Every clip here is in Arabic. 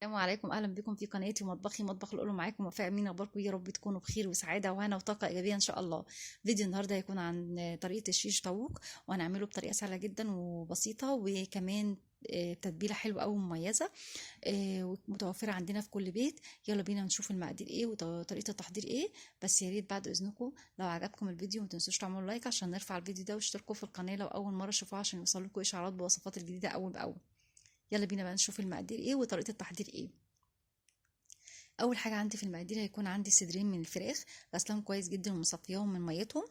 السلام عليكم، اهلا بكم في قناتي ومطبخي مطبخ الأولى. معاكم وفاء امين. اخباركم إيه؟ يا رب تكونوا بخير وسعاده وهنا وطاقه ايجابيه ان شاء الله. فيديو النهارده هيكون عن طريقه الشيش طاووق، وهنعمله بطريقه سهله جدا وبسيطه، وكمان تتبيله حلوه قوي مميزه، متوفره عندنا في كل بيت. يلا بينا نشوف المقادير ايه وطريقه التحضير ايه. بس يا ريت بعد اذنكم لو عجبكم الفيديو ما تنسوش تعملوا لايك عشان نرفع الفيديو ده، واشتركوا في القناه لو اول مره تشوفوها عشان يوصلكوا اشعارات بوصفات الجديده اول باول. يلا بينا بقى نشوف المقادير ايه وطريقه التحضير ايه. اول حاجه عندي في المقادير هيكون عندي صدرين من الفراخ، غسلهم كويس جدا ومصفياهم من ميتهم.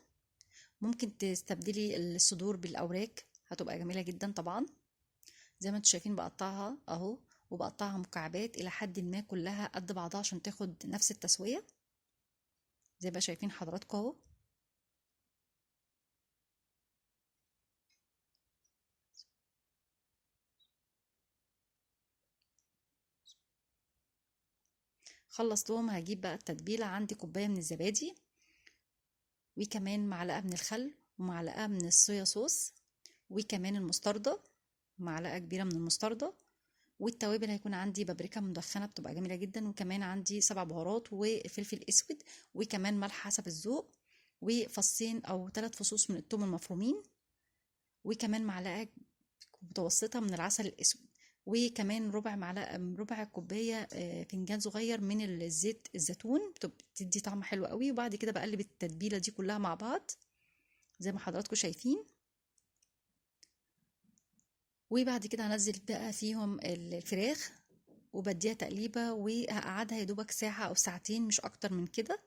ممكن تستبدلي الصدور بالاوراق، هتبقى جميله جدا طبعا. زي ما انتم شايفين بقطعها اهو، وبقطعها مكعبات الى حد ما كلها قد بعضها عشان تاخد نفس التسويه، زي ما شايفين حضراتكم اهو. خلصتهم هجيب بقى التتبيله. عندي كوبايه من الزبادي، وكمان معلقه من الخل، ومعلقه من الصويا صوص، وكمان المستردة، معلقه كبيره من المستردة. والتوابل هيكون عندي بابريكا مدخنه بتبقى جميله جدا، وكمان عندي 7 بهارات وفلفل اسود، وكمان ملح حسب الذوق، وفصين او 3 فصوص من الثوم المفرومين، وكمان معلقه متوسطه من العسل الاسود، وكمان ربع كوبايه فنجان صغير من الزيت الزيتون، بتدي طعم حلو قوي. وبعد كده بقلب التتبيله دي كلها مع بعض زي ما حضراتكم شايفين. وبعد كده هنزل بقى فيهم الفراخ وبديها تقليبة، وهقعدها يا دوبك ساعة أو ساعتين مش أكتر من كده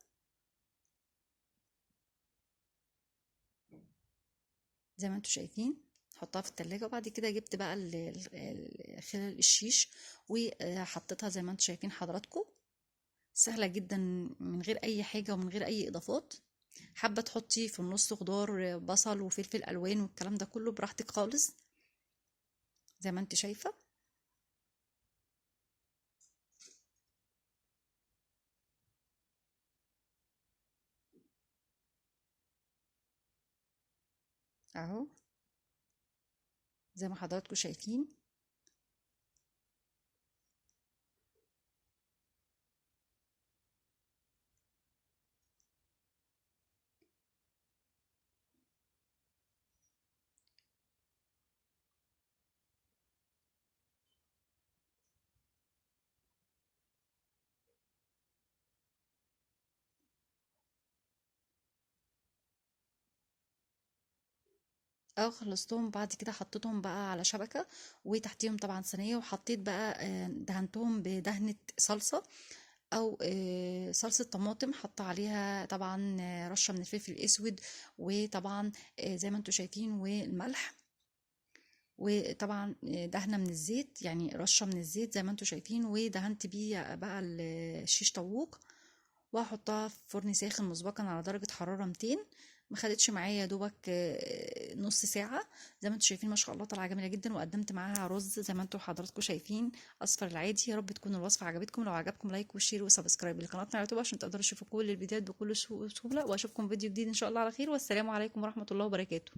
زي ما انتوا شايفين. حطها في التلاجة. وبعد كده جبت بقى خلال الشيش وحطيتها زي ما انتوا شايفين حضراتكم. سهلة جدا من غير أي حاجة ومن غير أي إضافات. حابة تحطي في النص خضار بصل وفلفل ألوان والكلام ده كله براحتك خالص زي ما انت شايفة اهو، زي ما حضراتكم شايفين. اه خلصتهم. بعد كده حطيتهم بقى على شبكة، وتحتيهم طبعا صينية، وحطيت بقى دهنتهم بدهنة صلصة او صلصة طماطم. حط عليها طبعا رشة من الفلفل الاسود، وطبعا زي ما انتم شايفين، والملح، وطبعا دهنة من الزيت، يعني رشة من الزيت زي ما انتم شايفين. ودهنت بيه بقى الشيش طاووق، وهحطها في فرن ساخن مسبقا على درجة حرارة 200. ما خدتش معايا يا دوبك نص ساعة. زي ما انتم شايفين ما شاء الله طالعة جميلة جدا. وقدمت معاها رز زي ما انتم حضراتكم شايفين اصفر العادي. يا رب تكون الوصفة عجبتكم. لو عجبكم لايك وشير وسبسكرايب لقناتنا على يوتيوب عشان تقدروا تشوفوا كل الفيديوهات بكل سهولة. واشوفكم فيديو جديد ان شاء الله على خير، والسلام عليكم ورحمة الله وبركاته.